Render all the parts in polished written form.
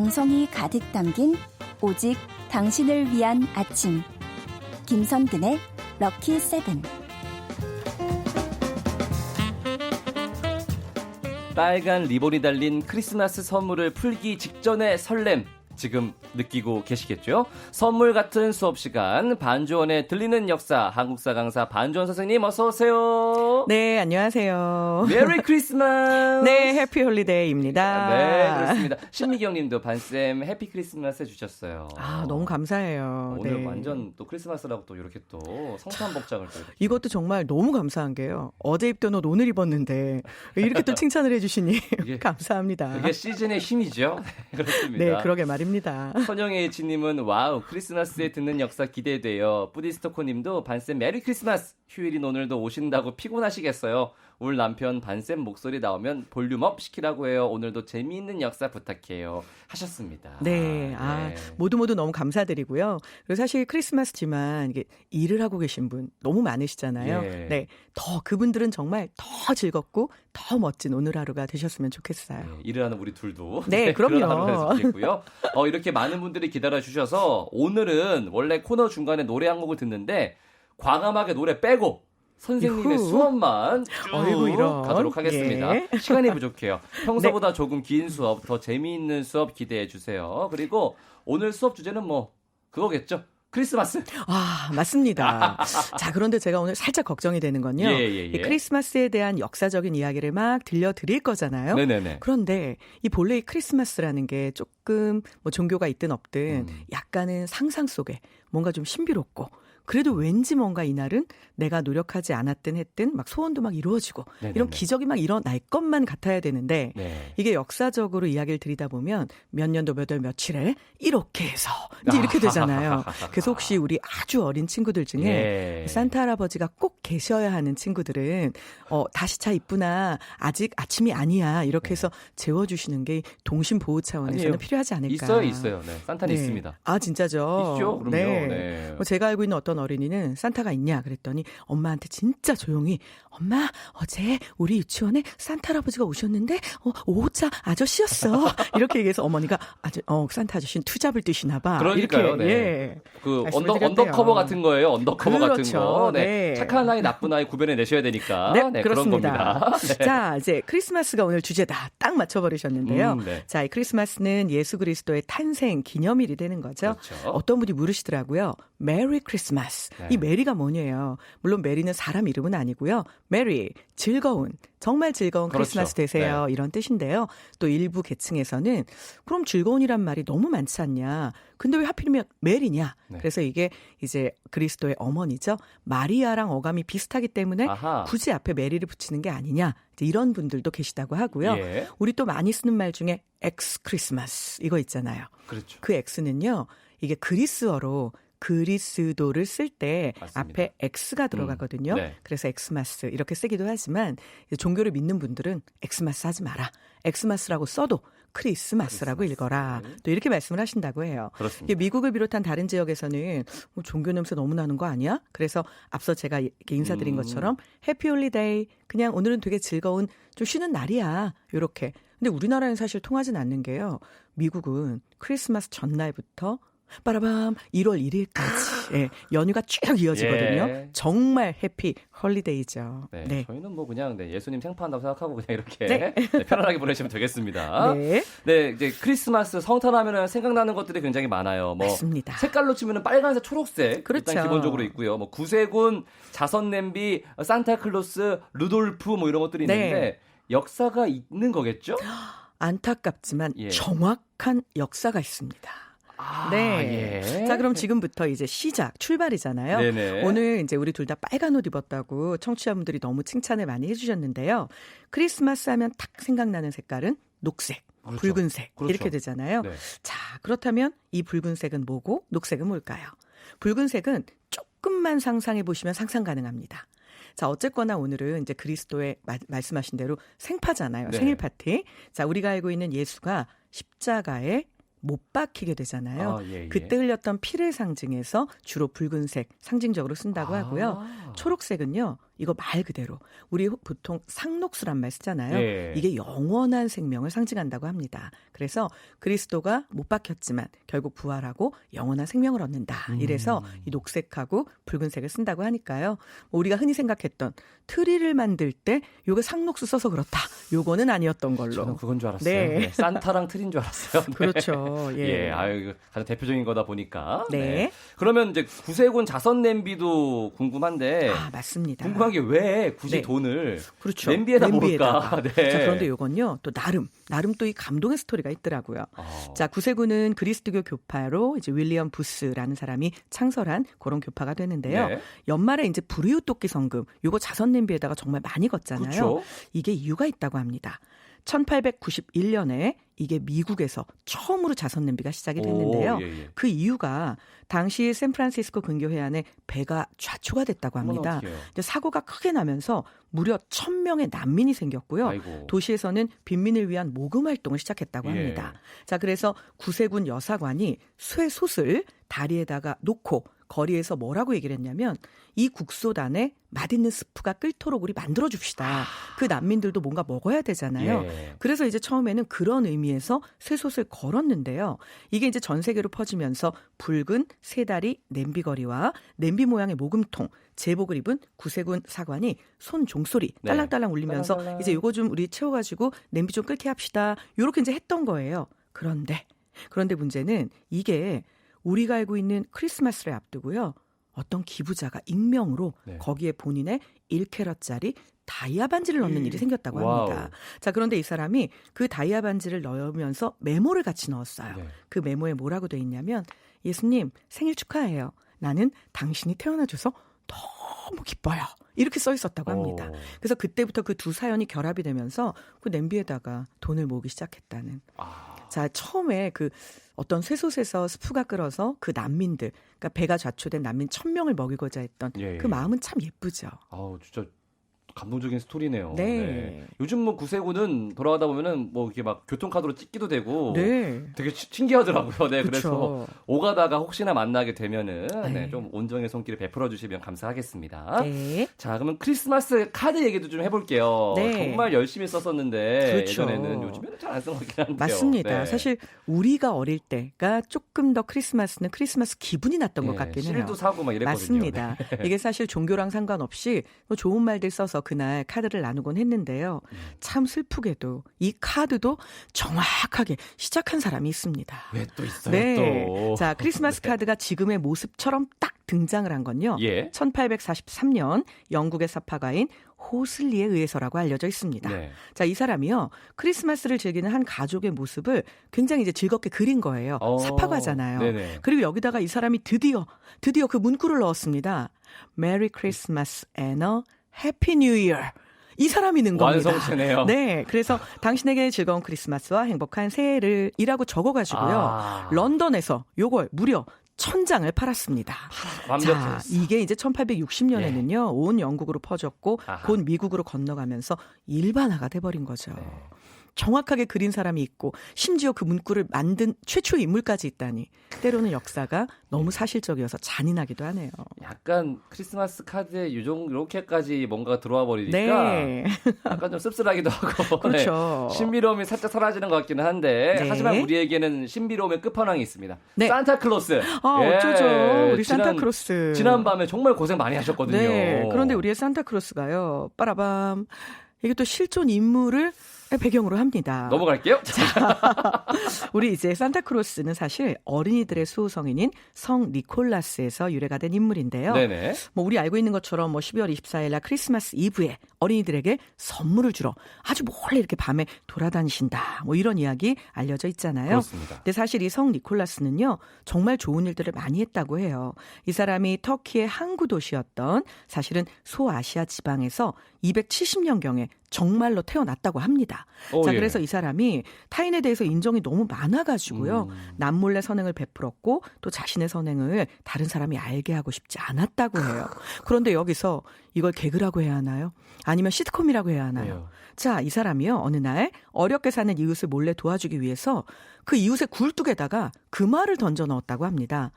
정성이 가득 담긴 오직 당신을 위한 아침. 김선근의 럭키 세븐. 빨간 리본이 달린 크리스마스 선물을 풀기 직전의 설렘 지금 느끼고 계시겠죠? 선물 같은 수업 시간 반주원의 들리는 역사 한국사 강사 반주원 선생님 어서 오세요. 네, 안녕하세요. 메리 크리스마스. 네, 해피 홀리데이입니다. 네, 그렇습니다. 신미경 님도 반쌤 해피 크리스마스 해주셨어요. 아, 너무 감사해요. 오늘 네. 완전 또 크리스마스라고 또 이렇게 또 성탄 복장을 또 이렇게. 이것도 정말 너무 감사한 게요. 어제 입던 옷 오늘 입었는데 이렇게 또 칭찬을 해주시니 감사합니다. 그게 시즌의 힘이죠. 그렇습니다. 네, 그러게 말입니다. 선영의 지님은 와우 크리스마스에 듣는 역사 기대돼요. 뿌디스토코님도 반쌤 메리 크리스마스. 휴일인 오늘도 오신다고 피곤하시겠어요. 울 남편 반쌤 목소리 나오면 볼륨업 시키라고 해요. 오늘도 재미있는 역사 부탁해요. 하셨습니다. 네, 모두 너무 감사드리고요. 그리고 사실 크리스마스지만 이게 일을 하고 계신 분 너무 많으시잖아요. 예. 네, 더 그분들은 정말 더 즐겁고 더 멋진 오늘 하루가 되셨으면 좋겠어요. 네, 일을 하는 우리 둘도 네, 그런 그럼요. 하루가 됐으면 좋겠고요. 이렇게 많은 분들이 기다려 주셔서 오늘은 원래 코너 중간에 노래 한 곡을 듣는데 과감하게 노래 빼고 선생님의 유후. 수업만 쭉 어이구, 이런. 가도록 하겠습니다. 예. 시간이 부족해요. 평소보다 조금 긴 수업, 더 재미있는 수업 기대해 주세요. 그리고 오늘 수업 주제는 뭐 그거겠죠. 크리스마스. 아, 맞습니다. 자, 그런데 제가 오늘 살짝 걱정이 되는 건요. 예. 이 크리스마스에 대한 역사적인 이야기를 막 들려드릴 거잖아요. 네네네. 그런데 이 본래 이 크리스마스라는 게 조금 뭐 종교가 있든 없든 약간은 상상 속에 뭔가 좀 신비롭고 그래도 왠지 뭔가 이날은 내가 노력하지 않았든 했든 막 소원도 막 이루어지고 네네네. 이런 기적이 막 일어날 것만 같아야 되는데 네. 이게 역사적으로 이야기를 드리다 보면 몇 년도 몇 월 며칠에 이렇게 해서 이제 이렇게 되잖아요. 그래서 혹시 우리 아주 어린 친구들 중에 예. 산타 할아버지가 꼭 계셔야 하는 친구들은 다시 차 있구나 아직 아침이 아니야 이렇게 해서 재워주시는 게 동심 보호 차원에서는 아니에요. 필요하지 않을까. 있어요. 네. 산타는 네. 있습니다. 아 진짜죠? 있죠. 그럼요. 네. 뭐 제가 알고 있는 어떤 어린이는 산타가 있냐 그랬더니 엄마한테 진짜 조용히 엄마 어제 우리 유치원에 산타 할아버지가 오셨는데 5호차 아저씨였어 이렇게 얘기해서 어머니가 산타 아저씨는 투잡을 뛰시나 봐. 그러니까요. 이렇게, 네. 예. 그 말씀을 드렸대요. 언더커버 같은 거예요. 언더커버 그렇죠. 같은 거. 네. 네. 착한 아이, 나쁜 아이 구별해 내셔야 되니까. 네, 그런 그렇습니다. 겁니다. 네. 자, 이제 크리스마스가 오늘 주제다. 딱 맞춰버리셨는데요. 네. 자, 이 크리스마스는 예수 그리스도의 탄생 기념일이 되는 거죠. 그렇죠. 어떤 분이 물으시더라고요. 메리 크리스마스. 네. 이 메리가 뭐냐요? 물론 메리는 사람 이름은 아니고요. 메리, 즐거운, 정말 즐거운 그렇죠. 크리스마스 되세요. 네. 이런 뜻인데요. 또 일부 계층에서는 그럼 즐거운이란 말이 너무 많지 않냐. 근데 왜 하필이면 메리냐. 네. 그래서 이게 이제 그리스도의 어머니죠. 마리아랑 어감이 비슷하기 때문에 아하. 굳이 앞에 메리를 붙이는 게 아니냐. 이제 이런 분들도 계시다고 하고요. 예. 우리 또 많이 쓰는 말 중에 엑스 크리스마스 이거 있잖아요. 그렇죠. 그 X는요. 이게 그리스어로 그리스도를 쓸 때 맞습니다. 앞에 X가 들어가거든요. 네. 그래서 엑스마스 이렇게 쓰기도 하지만 이제 종교를 믿는 분들은 엑스마스 하지 마라. 엑스마스라고 써도 크리스마스라고 읽어라. 또 이렇게 말씀을 하신다고 해요. 그렇습니다. 이게 미국을 비롯한 다른 지역에서는 종교 냄새 너무 나는 거 아니야? 그래서 앞서 제가 이렇게 인사드린 것처럼 해피 홀리데이 그냥 오늘은 되게 즐거운 좀 쉬는 날이야. 이렇게. 근데 우리나라는 사실 통하진 않는 게요. 미국은 크리스마스 전날부터 빠라밤 1월 1일까지 예, 연휴가 쭉 이어지거든요. 예. 정말 해피 홀리데이죠. 네. 네. 저희는 뭐 그냥 예수님 생파한다고 생각하고 그냥 이렇게 네. 편안하게 보내시면 되겠습니다. 네. 네, 이제 크리스마스 성탄하면 생각나는 것들이 굉장히 많아요. 뭐 맞습니다. 색깔로 치면은 빨간색, 초록색 그렇죠. 일단 기본적으로 있고요. 뭐 구세군, 자선 냄비, 산타클로스, 루돌프 뭐 이런 것들이 있는데 네. 역사가 있는 거겠죠? 안타깝지만 예. 정확한 역사가 있습니다. 아, 네. 예. 자, 그럼 지금부터 이제 출발이잖아요. 네네. 오늘 이제 우리 둘 다 빨간 옷 입었다고 청취자분들이 너무 칭찬을 많이 해주셨는데요. 크리스마스 하면 딱 생각나는 색깔은 녹색, 그렇죠. 붉은색 그렇죠. 이렇게 되잖아요. 네. 자, 그렇다면 이 붉은색은 뭐고 녹색은 뭘까요? 붉은색은 조금만 상상해 보시면 상상 가능합니다. 자, 어쨌거나 오늘은 이제 그리스도의 말씀하신 대로 생파잖아요. 네. 생일 파티. 자, 우리가 알고 있는 예수가 십자가에 못 박히게 되잖아요. 예. 그때 흘렸던 피를 상징해서 주로 붉은색 상징적으로 쓴다고 하고요. 초록색은요. 이거 말 그대로 우리 보통 상록수란 말 쓰잖아요. 예. 이게 영원한 생명을 상징한다고 합니다. 그래서 그리스도가 못 박혔지만 결국 부활하고 영원한 생명을 얻는다. 이래서 이 녹색하고 붉은색을 쓴다고 하니까요. 우리가 흔히 생각했던 트리를 만들 때 요거 상록수 써서 그렇다. 요거는 아니었던 걸로. 저는 그건 줄 알았어요. 네. 네, 산타랑 트린 줄 알았어요. 네. 그렇죠. 예. 예, 아유, 이거 가장 대표적인 거다 보니까. 네. 그러면 이제 구세군 자선 냄비도 궁금한데. 아, 맞습니다. 궁금한 게 왜 굳이 네. 돈을 그렇죠. 냄비에다 냄비에다가. 모을까? 네. 자, 그런데 요건요. 또 나름 또 이 감동의 스토리가 있더라고요. 자, 구세군은 그리스도교 교파로 이제 윌리엄 부스라는 사람이 창설한 그런 교파가 되는데요. 네. 연말에 이제 불이웃 돕기 성금 요거 자선 냄비에다가 정말 많이 걷잖아요. 그렇죠. 이게 이유가 있다고 합니다. 1891년에 이게 미국에서 처음으로 자선 냄비가 시작이 됐는데요. 오, 예, 예. 그 이유가 당시 샌프란시스코 근교 해안에 배가 좌초가 됐다고 합니다. 어떡해요? 근데 사고가 크게 나면서 무려 1,000명의 난민이 생겼고요. 아이고. 도시에서는 빈민을 위한 모금 활동을 시작했다고 예. 합니다. 자, 그래서 구세군 여사관이 쇠솥을 다리에다가 놓고 거리에서 뭐라고 얘기를 했냐면 이 국소단에 맛있는 스프가 끓도록 우리 만들어 줍시다. 그 난민들도 뭔가 먹어야 되잖아요. 예. 그래서 이제 처음에는 그런 의미에서 쇠솥을 걸었는데요. 이게 이제 전 세계로 퍼지면서 붉은 쇠다리 냄비거리와 냄비 모양의 모금통, 제복을 입은 구세군 사관이 손 종소리 네. 딸랑딸랑 울리면서 딸랑딸랑. 이제 요거 좀 우리 채워가지고 냄비 좀 끓게 합시다. 요렇게 이제 했던 거예요. 그런데 문제는 이게 우리가 알고 있는 크리스마스를 앞두고요. 어떤 기부자가 익명으로 네. 거기에 본인의 1캐럿짜리 다이아 반지를 넣는 일이 생겼다고 와우. 합니다. 자, 그런데 이 사람이 그 다이아 반지를 넣으면서 메모를 같이 넣었어요. 네. 그 메모에 뭐라고 돼 있냐면 예수님 생일 축하해요. 나는 당신이 태어나줘서 너무 기뻐요. 이렇게 써 있었다고 합니다. 오. 그래서 그때부터 그 두 사연이 결합이 되면서 그 냄비에다가 돈을 모으기 시작했다는. 아, 자, 처음에 그 어떤 쇠솥에서 스프가 끓어서 그 난민들, 그러니까 배가 좌초된 난민 1,000명을 먹이고자 했던 예, 그 예. 마음은 참 예쁘죠. 아우, 진짜 감동적인 스토리네요. 네. 요즘 뭐 구세군은 돌아가다 보면은 뭐 이렇게 막 교통카드로 찍기도 되고. 네. 되게 신기하더라고요. 네, 그래서 그렇죠. 오가다가 혹시나 만나게 되면은 네. 네, 좀 온정의 손길을 베풀어 주시면 감사하겠습니다. 네. 자, 그러면 크리스마스 카드 얘기도 좀 해볼게요. 네. 정말 열심히 썼었는데 그렇죠. 예전에는 요즘에는 잘 안 쓴 것 같긴 한데요. 맞습니다. 네. 사실 우리가 어릴 때가 조금 더 크리스마스는 크리스마스 기분이 났던 것 네, 같긴 해요. 실도 사고 막 이랬거든요. 맞습니다. 이게 사실 종교랑 상관없이 뭐 좋은 말들 써서 그날 카드를 나누곤 했는데요. 참 슬프게도 이 카드도 정확하게 시작한 사람이 있습니다. 왜 또 있어요? 네. 또. 자, 크리스마스 카드가 지금의 모습처럼 딱 등장을 한 건요. 예. 1843년 영국의 사파가인 호슬리에 의해서라고 알려져 있습니다. 네. 자, 이 사람이요. 크리스마스를 즐기는 한 가족의 모습을 굉장히 이제 즐겁게 그린 거예요. 사파가잖아요. 네네. 그리고 여기다가 이 사람이 드디어 그 문구를 넣었습니다. Merry Christmas and a Happy New Year. 이 사람이 넣은 겁니다. 완성체네요. 네, 그래서 당신에게 즐거운 크리스마스와 행복한 새해를 이라고 적어가지고요. 아. 런던에서 요걸 무려 1,000장을 팔았습니다. 자, 완벽했어. 이게 이제 1860년에는요. 온 영국으로 퍼졌고 아하. 곧 미국으로 건너가면서 일반화가 돼버린 거죠. 네. 정확하게 그린 사람이 있고 심지어 그 문구를 만든 최초의 인물까지 있다니 때로는 역사가 너무 사실적이어서 잔인하기도 하네요. 약간 크리스마스 카드에 이렇게까지 뭔가 들어와 버리니까 네. 약간 좀 씁쓸하기도 하고 그렇죠. 네. 신비로움이 살짝 사라지는 것 같기는 한데 네. 하지만 우리에게는 신비로움의 끝판왕이 있습니다. 네. 산타클로스. 아, 예. 어쩌죠. 우리 산타크로스. 지난 밤에 정말 고생 많이 하셨거든요. 네. 그런데 우리의 산타크로스가요. 빠라밤. 이게 또 실존 인물을 배경으로 합니다. 넘어갈게요. 우리 이제 산타크로스는 사실 어린이들의 수호성인인 성 니콜라스에서 유래가 된 인물인데요. 네네. 뭐 우리 알고 있는 것처럼 뭐 12월 24일 날 크리스마스 이브에 어린이들에게 선물을 주러 아주 몰래 이렇게 밤에 돌아다니신다. 뭐 이런 이야기 알려져 있잖아요. 그렇습니다. 근데 사실 이 성 니콜라스는요. 정말 좋은 일들을 많이 했다고 해요. 이 사람이 터키의 항구 도시였던 사실은 소아시아 지방에서 270년경에 정말로 태어났다고 합니다. 오, 자, 예. 그래서 이 사람이 타인에 대해서 인정이 너무 많아가지고요. 남몰래 선행을 베풀었고 또 자신의 선행을 다른 사람이 알게 하고 싶지 않았다고 해요. 그런데 여기서 이걸 개그라고 해야 하나요? 아니면 시트콤이라고 해야 하나요? 왜요? 자, 이 사람이요. 어느 날 어렵게 사는 이웃을 몰래 도와주기 위해서 그 이웃의 굴뚝에다가 그 말을 던져 넣었다고 합니다.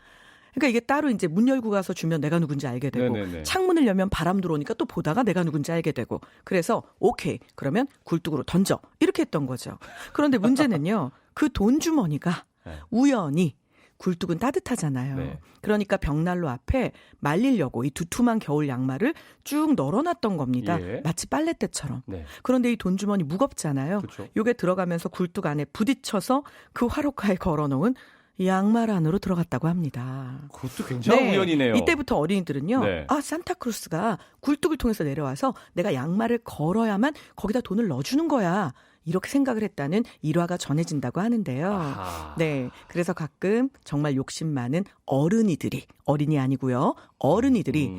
그러니까 이게 따로 이제 문 열고 가서 주면 내가 누군지 알게 되고 네네네. 창문을 열면 바람 들어오니까 또 보다가 내가 누군지 알게 되고 그래서 오케이 그러면 굴뚝으로 던져 이렇게 했던 거죠. 그런데 문제는요. 그 돈 주머니가 네. 우연히 굴뚝은 따뜻하잖아요. 네. 그러니까 벽난로 앞에 말리려고 이 두툼한 겨울 양말을 쭉 널어놨던 겁니다. 예. 마치 빨랫대처럼. 네. 그런데 이 돈 주머니 무겁잖아요. 그렇죠. 요게 들어가면서 굴뚝 안에 부딪혀서 그 화로가에 걸어놓은 양말 안으로 들어갔다고 합니다. 그것도 굉장한 우연이네요. 이때부터 어린이들은요. 네. 아 산타크로스가 굴뚝을 통해서 내려와서 내가 양말을 걸어야만 거기다 돈을 넣어주는 거야. 이렇게 생각을 했다는 일화가 전해진다고 하는데요. 아하. 네, 그래서 가끔 정말 욕심 많은 어른이들이 어린이 아니고요. 어른이들이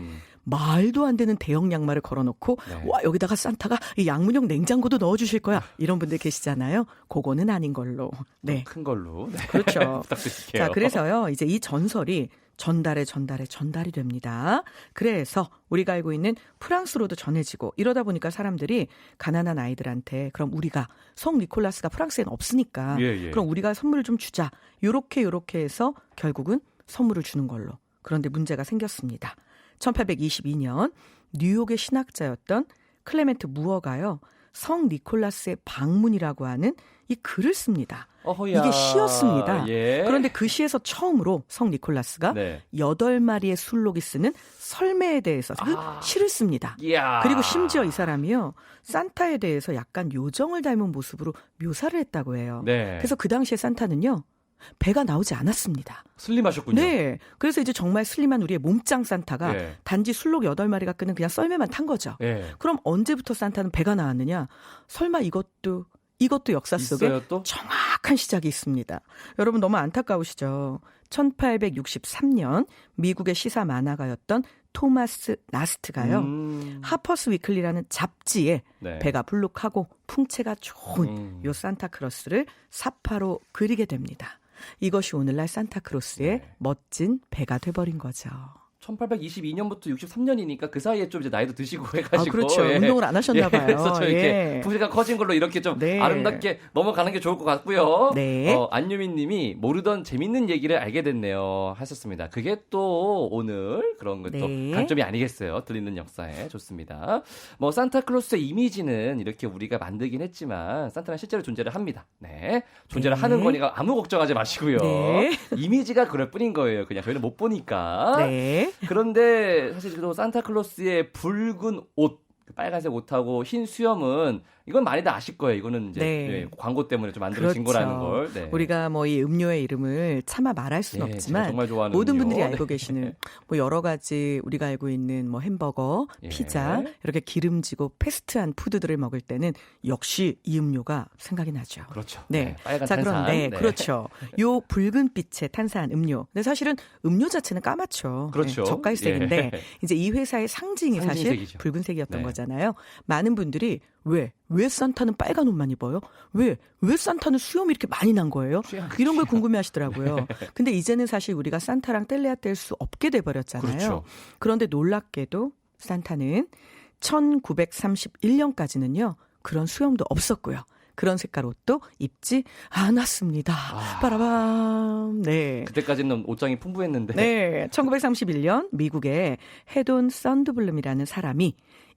말도 안 되는 대형 양말을 걸어놓고 네. 와 여기다가 산타가 이 양문형 냉장고도 넣어주실 거야 이런 분들 계시잖아요. 그거는 아닌 걸로. 네, 큰 걸로. 네. 그렇죠. 부탁드릴게요. 자, 그래서요 이제 이 전설이 전달이 됩니다. 그래서 우리가 알고 있는 프랑스로도 전해지고 이러다 보니까 사람들이 가난한 아이들한테 그럼 우리가 성 니콜라스가 프랑스에는 없으니까 예. 그럼 우리가 선물을 좀 주자. 요렇게 해서 결국은 선물을 주는 걸로. 그런데 문제가 생겼습니다. 1822년 뉴욕의 신학자였던 클레멘트 무어가요. 성 니콜라스의 방문이라고 하는 이 글을 씁니다. 어허야. 이게 시였습니다. 예. 그런데 그 시에서 처음으로 성 니콜라스가 네. 8마리의 술록이 쓰는 설매에 대해서 그 시를 씁니다. 이야. 그리고 심지어 이 사람이요. 산타에 대해서 약간 요정을 닮은 모습으로 묘사를 했다고 해요. 네. 그래서 그 당시에 산타는요. 배가 나오지 않았습니다. 슬림하셨군요. 네. 그래서 이제 정말 슬림한 우리의 몸짱 산타가 예. 단지 술록 8마리가 끄는 그냥 썰매만 탄 거죠. 예. 그럼 언제부터 산타는 배가 나왔느냐? 설마 이것도 역사 속에 있어요 또? 정확한 시작이 있습니다. 여러분 너무 안타까우시죠? 1863년 미국의 시사 만화가였던 토마스 나스트가요. 하퍼스 위클리라는 잡지에 네. 배가 불룩하고 풍채가 좋은 요 산타크로스를 사파로 그리게 됩니다. 이것이 오늘날 산타크로스의 네. 멋진 배가 돼버린 거죠. 1822년부터 63년이니까 그 사이에 좀 이제 나이도 드시고 해가지고. 그렇죠. 운동을 안 하셨나 봐요. 그래서 좀 이렇게 예. 부피가 커진 걸로 이렇게 좀 네. 아름답게 넘어가는 게 좋을 것 같고요. 네. 안유민 님이 모르던 재밌는 얘기를 알게 됐네요. 하셨습니다. 그게 또 오늘 그런 것도 네. 강점이 아니겠어요. 들리는 역사에. 좋습니다. 뭐 산타클로스의 이미지는 이렇게 우리가 만들긴 했지만 산타는 실제로 존재를 합니다. 네. 존재를 네. 하는 거니까 아무 걱정하지 마시고요. 네. 이미지가 그럴 뿐인 거예요. 그냥 저희는 못 보니까. 네. 그런데 사실 또 산타클로스의 붉은 옷, 빨간색 옷하고 흰 수염은 이건 많이들 아실 거예요. 이거는 이제 네. 네, 광고 때문에 좀 만들어진 그렇죠. 거라는 걸. 네. 우리가 뭐 이 음료의 이름을 차마 말할 수는 네, 제가 없지만 정말 좋아하는 모든 음료. 분들이 네. 알고 계시는 뭐 여러 가지 우리가 알고 있는 뭐 햄버거, 예. 피자 이렇게 기름지고 패스트한 푸드들을 먹을 때는 역시 이 음료가 생각이 나죠. 그렇죠. 네. 빨간 자, 탄산. 그런데 네. 그렇죠. 요 붉은 빛의 탄산 음료. 근데 사실은 음료 자체는 까맣죠. 그렇죠. 네, 젓갈색인데 예. 이제 이 회사의 상징이 사실 상징색이죠. 붉은색이었던 네. 거잖아요. 많은 분들이 왜 산타는 빨간 옷만 입어요? 왜 산타는 수염이 이렇게 많이 난 거예요? 이런 걸 궁금해 하시더라고요. 근데 이제는 사실 우리가 산타랑 뗄래야 뗄 수 없게 돼 버렸잖아요. 그렇죠. 그런데 놀랍게도 산타는 1931년까지는요. 그런 수염도 없었고요. 그런 색깔 옷도 입지 않았습니다. 빠라밤. 네. 그때까지는 옷장이 풍부했는데. 네. 1931년 미국의 헤돈 썬드블룸이라는 사람이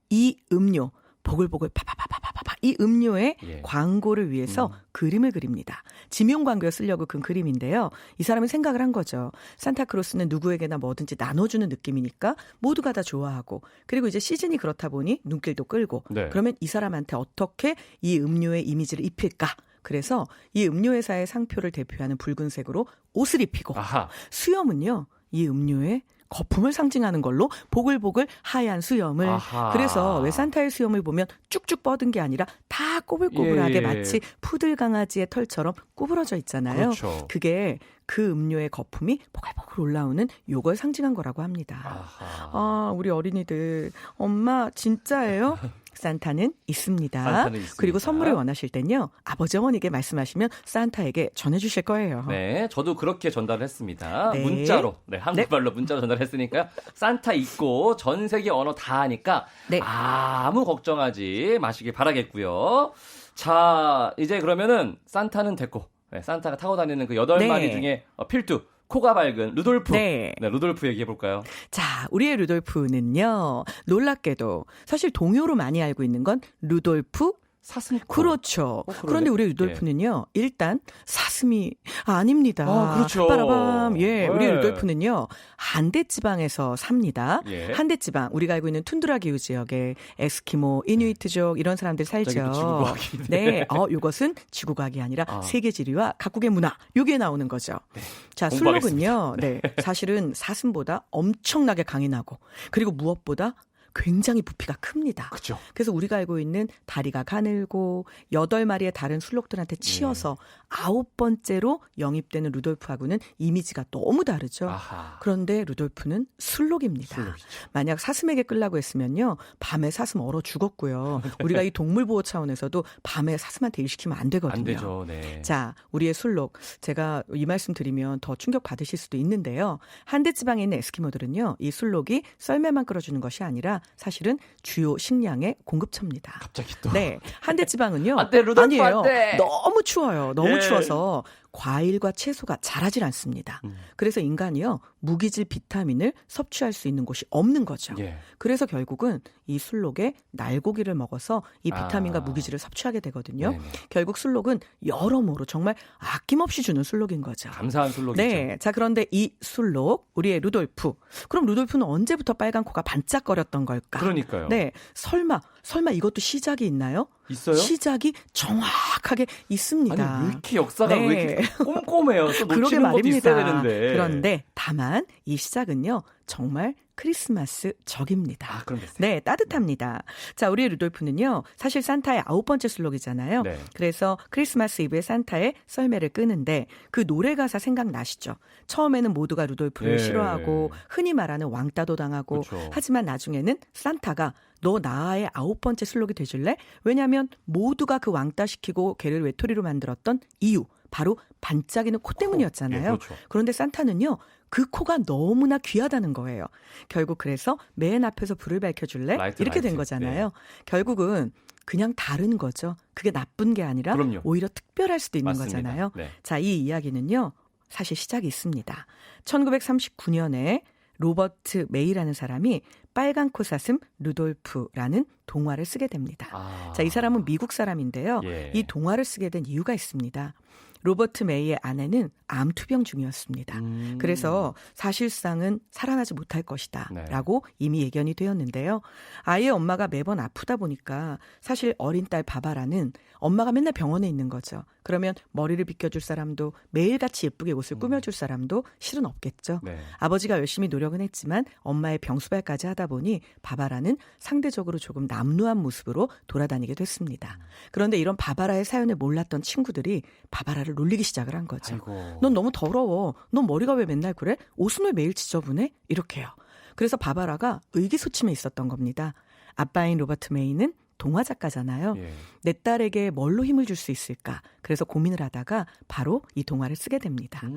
이 음료 보글보글 파파파파파파 이 음료의 예. 광고를 위해서 그림을 그립니다. 지명 광고에 쓰려고 그 그림인데요. 이 사람은 생각을 한 거죠. 산타크로스는 누구에게나 뭐든지 나눠주는 느낌이니까 모두가 다 좋아하고 그리고 이제 시즌이 그렇다 보니 눈길도 끌고 네. 그러면 이 사람한테 어떻게 이 음료의 이미지를 입힐까? 그래서 이 음료 회사의 상표를 대표하는 붉은색으로 옷을 입히고 아하. 수염은요. 이 음료의 거품을 상징하는 걸로 보글보글 하얀 수염을 아하. 그래서 왜 산타의 수염을 보면 쭉쭉 뻗은 게 아니라 다 꼬불꼬불하게 예. 마치 푸들 강아지의 털처럼 구부러져 있잖아요. 그렇죠. 그게 그 음료의 거품이 보글보글 올라오는 요걸 상징한 거라고 합니다. 아하. 아, 우리 어린이들 엄마 진짜예요? 산타는 있습니다. 산타는 있습니다. 그리고 선물을 원하실 땐요. 아버지 어머니에게 말씀하시면 산타에게 전해주실 거예요. 네, 저도 그렇게 전달을 했습니다. 네. 문자로, 네, 한국말로 문자로 전달했으니까요. 산타 있고 전 세계 언어 다 하니까 네. 아무 걱정하지 마시길 바라겠고요. 자, 이제 그러면은 산타는 됐고, 네, 산타가 타고 다니는 그 8마리 네. 중에 필두 코가 밝은 루돌프. 네. 루돌프 얘기해 볼까요? 자, 우리의 루돌프는요. 놀랍게도 사실 동요로 많이 알고 있는 건 루돌프 사슴코. 그렇죠. 그런데 우리 루돌프는요. 일단 사슴이 아닙니다. 그렇죠. 빠라밤. 네. 예, 우리 루돌프는요. 한대 지방에서 삽니다. 예. 한대 지방 우리가 알고 있는 툰드라 기후 지역에 에스키모, 이누이트족 이런 사람들 살죠. 지구과학이. 네. 이것은 지구과학이 아니라 세계지리와 각국의 문화. 요게 나오는 거죠. 네. 자, 공부하겠습니다. 술록은요. 네. 사실은 사슴보다 엄청나게 강인하고 그리고 무엇보다 굉장히 부피가 큽니다. 그렇죠. 그래서 우리가 알고 있는 다리가 가늘고 8마리의 다른 술록들한테 치여서 9번째로 영입되는 루돌프하고는 이미지가 너무 다르죠. 아하. 그런데 루돌프는 술록입니다. 술록이죠. 만약 사슴에게 끌라고 했으면요. 밤에 사슴 얼어 죽었고요. 우리가 이 동물보호 차원에서도 밤에 사슴한테 일 시키면 안 되거든요. 안 되죠. 네. 자, 우리의 술록. 제가 이 말씀 드리면 더 충격 받으실 수도 있는데요. 한대지방에 있는 에스키모들은요. 이 술록이 썰매만 끌어주는 것이 아니라 사실은 주요 식량의 공급처입니다. 갑자기 또. 네. 한대지방은요. 안 돼, 루돌프 아니에요. 안 돼. 너무 추워요. 너무 예. 추워서 과일과 채소가 자라질 않습니다. 그래서 인간이요. 무기질 비타민을 섭취할 수 있는 곳이 없는 거죠. 예. 그래서 결국은 이 술록에 날고기를 먹어서 이 비타민과 무기질을 섭취하게 되거든요. 네네. 결국 술록은 여러모로 정말 아낌없이 주는 술록인 거죠. 감사한 술록이죠. 네. 자, 그런데 이 술록, 우리의 루돌프. 그럼 루돌프는 언제부터 빨간 코가 반짝거렸던 걸까? 그러니까요. 네. 설마 이것도 시작이 있나요? 있어요? 시작이 정확하게 있습니다. 아니, 왜 이렇게 역사가 네. 왜 이렇게 꼼꼼해요? 또 그러게 놓치는 것도 말입니다. 있어야 되는데. 그런데 다만 이 시작은요. 정말 크리스마스적입니다. 그럼 됐어요. 네, 따뜻합니다. 자, 우리의 루돌프는요. 사실 산타의 9번째 술록이잖아요. 네. 그래서 크리스마스 이브에 산타의 썰매를 끄는데 그 노래 가사 생각나시죠? 처음에는 모두가 루돌프를 네. 싫어하고 흔히 말하는 왕따도 당하고 그렇죠. 하지만 나중에는 산타가 너 나의 9번째 술록이 돼줄래? 왜냐하면 모두가 그 왕따시키고 걔를 외톨이로 만들었던 이유 바로 반짝이는 코 때문이었잖아요. 예, 그렇죠. 그런데 산타는요. 그 코가 너무나 귀하다는 거예요. 결국 그래서 맨 앞에서 불을 밝혀줄래? 이렇게 된 거잖아요. 결국은 그냥 다른 거죠. 그게 나쁜 게 아니라 그럼요. 오히려 특별할 수도 있는 맞습니다. 거잖아요. 네. 자, 이 이야기는요. 사실 시작이 있습니다. 1939년에 로버트 메이라는 사람이 빨간 코사슴 루돌프라는 동화를 쓰게 됩니다. 자, 이 사람은 미국 사람인데요. 예. 이 동화를 쓰게 된 이유가 있습니다. 로버트 메이의 아내는 암투병 중이었습니다. 그래서 사실상은 살아나지 못할 것이다 네. 라고 이미 예견이 되었는데요. 아이의 엄마가 매번 아프다 보니까 사실 어린 딸 바바라는 엄마가 맨날 병원에 있는 거죠. 그러면 머리를 빗겨줄 사람도 매일같이 예쁘게 옷을 꾸며줄 사람도 실은 없겠죠. 네. 아버지가 열심히 노력은 했지만 엄마의 병수발까지 하다 보니 바바라는 상대적으로 조금 남루한 모습으로 돌아다니게 됐습니다. 그런데 이런 바바라의 사연을 몰랐던 친구들이 바바라를 놀리기 시작을 한 거죠. 아이고. 넌 너무 더러워. 넌 머리가 왜 맨날 그래? 옷은 왜 매일 지저분해? 이렇게요. 그래서 바바라가 의기소침해 있었던 겁니다. 아빠인 로버트 메이는 동화 작가잖아요. 예. 내 딸에게 뭘로 힘을 줄 수 있을까? 그래서 고민을 하다가 바로 이 동화를 쓰게 됩니다.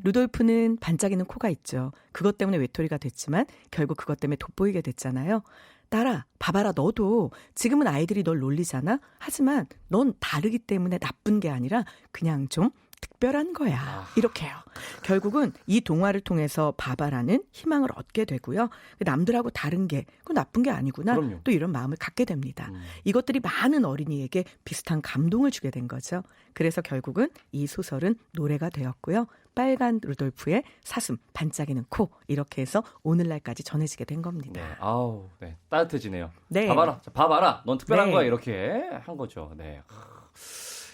루돌프는 반짝이는 코가 있죠. 그것 때문에 외톨이가 됐지만 결국 그것 때문에 돋보이게 됐잖아요. 딸아, 바바라 너도 지금은 아이들이 널 놀리잖아. 하지만 넌 다르기 때문에 나쁜 게 아니라 그냥 좀 특별한 거야. 이렇게요. 결국은 이 동화를 통해서 바바라는 희망을 얻게 되고요. 남들하고 다른 게 그 나쁜 게 아니구나. 그럼요. 또 이런 마음을 갖게 됩니다. 이것들이 많은 어린이에게 비슷한 감동을 주게 된 거죠. 그래서 결국은 이 소설은 노래가 되었고요. 빨간 루돌프의 사슴, 반짝이는 코 이렇게 해서 오늘날까지 전해지게 된 겁니다. 네. 아우, 네. 따뜻해지네요. 네. 봐봐라. 넌 특별한 네. 거야. 이렇게 한 거죠. 네.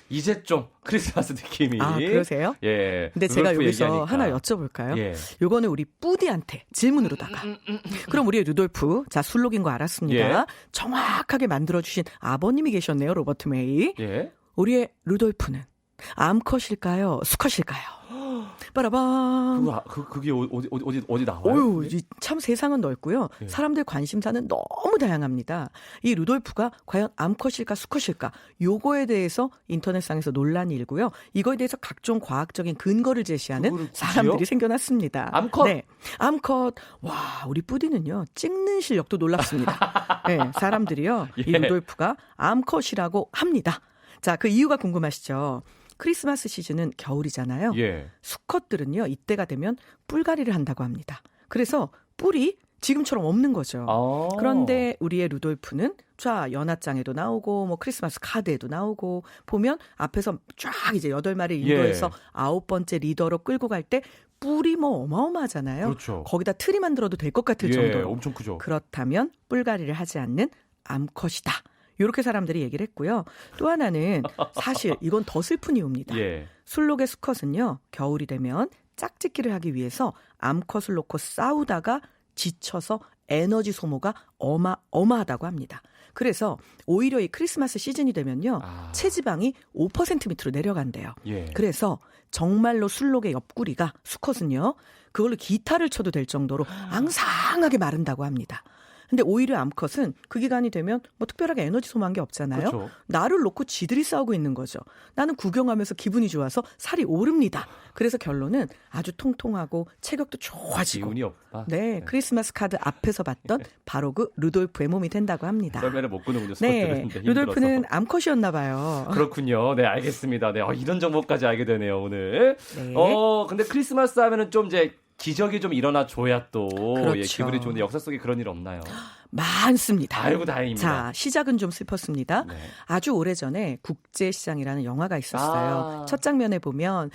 이제 좀 크리스마스 느낌이. 그러세요? 예. 근데 제가 루돌프 여기서 얘기하니까. 하나 여쭤볼까요? 예. 요거는 우리 뿌디한테 질문으로다가. 그럼 우리 루돌프, 자, 술록인 거 알았습니다. 예. 정확하게 만들어주신 아버님이 계셨네요, 로버트 메이. 예. 우리의 루돌프는 암컷일까요? 수컷일까요? 빠라밤. 그게 어디 나와요? 어유, 참 세상은 넓고요. 예. 사람들 관심사는 너무 다양합니다. 이 루돌프가 과연 암컷일까 수컷일까? 요거에 대해서 인터넷상에서 논란이 일고요. 이거에 대해서 각종 과학적인 근거를 제시하는 그거를 굳이요? 사람들이 생겨났습니다. 암컷? 네. 암컷. 와, 우리 뿌디는요. 찍는 실력도 놀랍습니다. 네, 사람들이요. 이 예. 루돌프가 암컷이라고 합니다. 자, 그 이유가 궁금하시죠? 크리스마스 시즌은 겨울이잖아요. 예. 수컷들은요, 이때가 되면 뿔갈이를 한다고 합니다. 그래서 뿔이 지금처럼 없는 거죠. 아. 그런데 우리의 루돌프는 자, 연하장에도 나오고 뭐 크리스마스 카드에도 나오고 보면 앞에서 쫙 이제 8마리 인도해서 9번째 리더로 끌고 갈 때 뿔이 뭐 어마어마하잖아요. 그렇죠. 거기다 트리 만들어도 될 것 같을 정도로. 엄청 크죠. 그렇다면 뿔갈이를 하지 않는 암컷이다. 이렇게 사람들이 얘기를 했고요. 또 하나는 사실 이건 더 슬픈 이유입니다. 예. 술록의 수컷은요. 겨울이 되면 짝짓기를 하기 위해서 암컷을 놓고 싸우다가 지쳐서 에너지 소모가 어마어마하다고 합니다. 그래서 오히려 이 크리스마스 시즌이 되면요. 체지방이 5% 밑으로 내려간대요. 예. 그래서 정말로 술록의 옆구리가 수컷은요. 그걸로 기타를 쳐도 될 정도로 앙상하게 마른다고 합니다. 근데 오히려 암컷은 그 기간이 되면 뭐 특별하게 에너지 소모한 게 없잖아요. 그렇죠. 나를 놓고 지들이 싸우고 있는 거죠. 나는 구경하면서 기분이 좋아서 살이 오릅니다. 그래서 결론은 아주 통통하고 체격도 좋아지고. 기운이 없다. 네, 크리스마스 카드 앞에서 봤던 바로 그 루돌프의 몸이 된다고 합니다. 썰매를 못 끄는군요. 네, 루돌프는 암컷이었나 봐요. 그렇군요. 네, 알겠습니다. 네, 이런 정보까지 알게 되네요, 오늘. 네. 근데 크리스마스 하면은 좀 이제 기적이 좀 일어나 줘야 또 그렇죠. 기분이 좋은데 역사 속에 그런 일 없나요? 많습니다. 아이고 다행입니다. 자, 시작은 좀 슬펐습니다. 네. 아주 오래전에 국제시장이라는 영화가 있었어요. 아. 첫 장면에 보면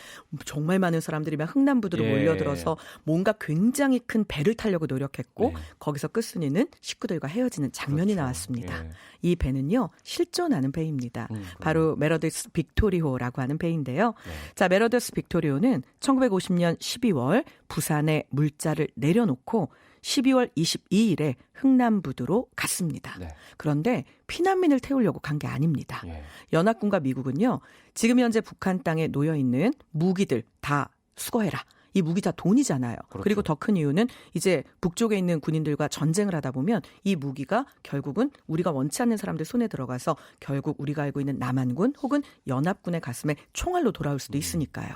정말 많은 사람들이 막 흥남부두로 예. 몰려들어서 뭔가 굉장히 큰 배를 타려고 노력했고 네. 거기서 끝순이는 식구들과 헤어지는 장면이 그렇죠. 나왔습니다. 예. 이 배는요. 실존하는 배입니다. 바로 메러디스 빅토리호라고 하는 배인데요. 네. 자, 메러디스 빅토리호는 1950년 12월 부산에 물자를 내려놓고 12월 22일에 흥남부두로 갔습니다. 네. 그런데 피난민을 태우려고 간 게 아닙니다. 예. 연합군과 미국은요. 지금 현재 북한 땅에 놓여있는 무기들 다 수거해라. 이 무기 다 돈이잖아요. 그렇죠. 그리고 더 큰 이유는 이제 북쪽에 있는 군인들과 전쟁을 하다 보면 이 무기가 결국은 우리가 원치 않는 사람들 손에 들어가서 결국 우리가 알고 있는 남한군 혹은 연합군의 가슴에 총알로 돌아올 수도 있으니까요.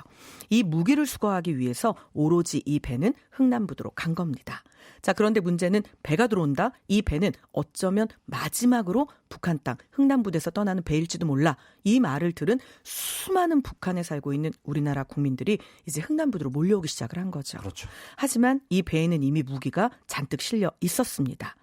이 무기를 수거하기 위해서 오로지 이 배는 흥남부두로 간 겁니다. 자, 그런데 문제는 배가 들어온다. 이 배는 어쩌면 마지막으로 북한 땅 흥남부두에서 떠나는 배일지도 몰라. 이 말을 들은 수많은 북한에 살고 있는 우리나라 국민들이 이제 흥남부두로 몰려오기 시작을 한 거죠. 그렇죠. 하지만 이 배에는 이미 무기가 잔뜩 실려 있었습니다.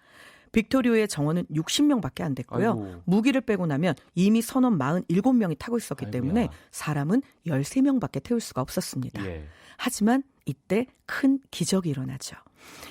빅토리오의 정원은 60명밖에 안 됐고요. 아이고. 무기를 빼고 나면 이미 선원 47명이 타고 있었기 아이고야. 때문에 사람은 13명밖에 태울 수가 없었습니다. 예. 하지만 이때 큰 기적이 일어나죠.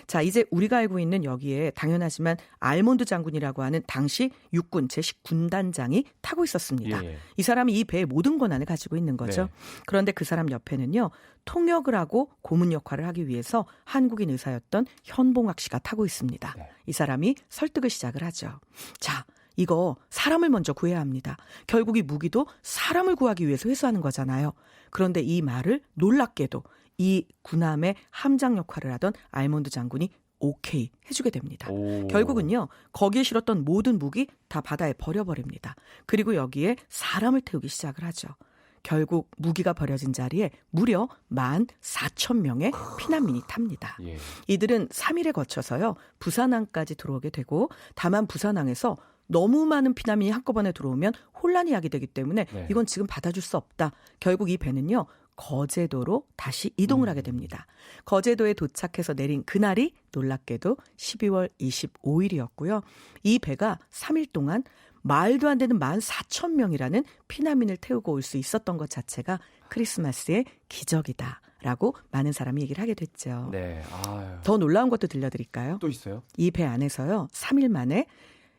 자, 이제 우리가 알고 있는 여기에 당연하지만 알몬드 장군이라고 하는 당시 육군 제10군단장이 타고 있었습니다. 예. 이 사람이 이 배의 모든 권한을 가지고 있는 거죠. 네. 그런데 그 사람 옆에는요. 통역을 하고 고문 역할을 하기 위해서 한국인 의사였던 현봉학 씨가 타고 있습니다. 네. 이 사람이 설득을 시작을 하죠. 자, 이거 사람을 먼저 구해야 합니다. 결국 이 무기도 사람을 구하기 위해서 회수하는 거잖아요. 그런데 이 말을 놀랍게도 이 군함의 함장 역할을 하던 알몬드 장군이 오케이 해주게 됩니다. 오. 결국은요. 거기에 실었던 모든 무기 다 바다에 버려버립니다. 그리고 여기에 사람을 태우기 시작을 하죠. 결국 무기가 버려진 자리에 무려 14,000명의 피난민이 탑니다. 예. 이들은 3일에 거쳐서요. 부산항까지 들어오게 되고 다만 부산항에서 너무 많은 피난민이 한꺼번에 들어오면 혼란이 야기되기 때문에 네. 이건 지금 받아줄 수 없다. 결국 이 배는요. 거제도로 다시 이동을 하게 됩니다. 거제도에 도착해서 내린 그날이 놀랍게도 12월 25일이었고요. 이 배가 3일 동안 말도 안 되는 14,000명이라는 피난민을 태우고 올 수 있었던 것 자체가 크리스마스의 기적이다라고 많은 사람이 얘기를 하게 됐죠. 네. 아유. 더 놀라운 것도 들려드릴까요? 또 있어요? 이 배 안에서요. 3일 만에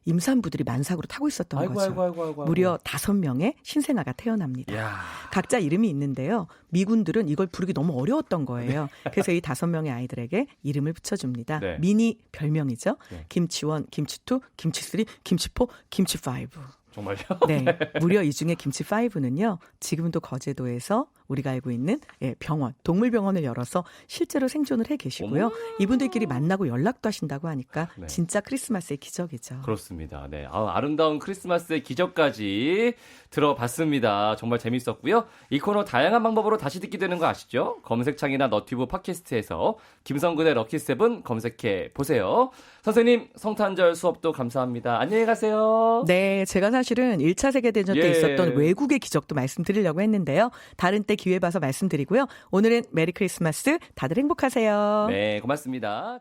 임산부들이 만삭으로 타고 있었던 아이고, 거죠. 아이고. 무려 5명의 신생아가 태어납니다. 야. 각자 이름이 있는데요. 미군들은 이걸 부르기 너무 어려웠던 거예요. 그래서 이 5명의 아이들에게 이름을 붙여줍니다. 네. 미니 별명이죠. 네. 김치1, 김치2, 김치3, 김치4, 김치5. 정말요? 네, 무려 이 중에 김치5는요. 지금도 거제도에서 우리가 알고 있는 병원, 동물병원을 열어서 실제로 생존을 해 계시고요. 이분들끼리 만나고 연락도 하신다고 하니까 네. 진짜 크리스마스의 기적이죠. 그렇습니다. 네. 아름다운 크리스마스의 기적까지 들어봤습니다. 정말 재밌었고요. 이 코너 다양한 방법으로 다시 듣게 되는 거 아시죠? 검색창이나 너튜브 팟캐스트에서 김성근의 럭키세븐 검색해 보세요. 선생님, 성탄절 수업도 감사합니다. 안녕히 가세요. 네, 제가 사실은 1차 세계대전 때 예. 있었던 외국의 기적도 말씀드리려고 했는데요. 다른 때 기회 봐서 말씀드리고요. 오늘은 메리 크리스마스, 다들 행복하세요. 네, 고맙습니다.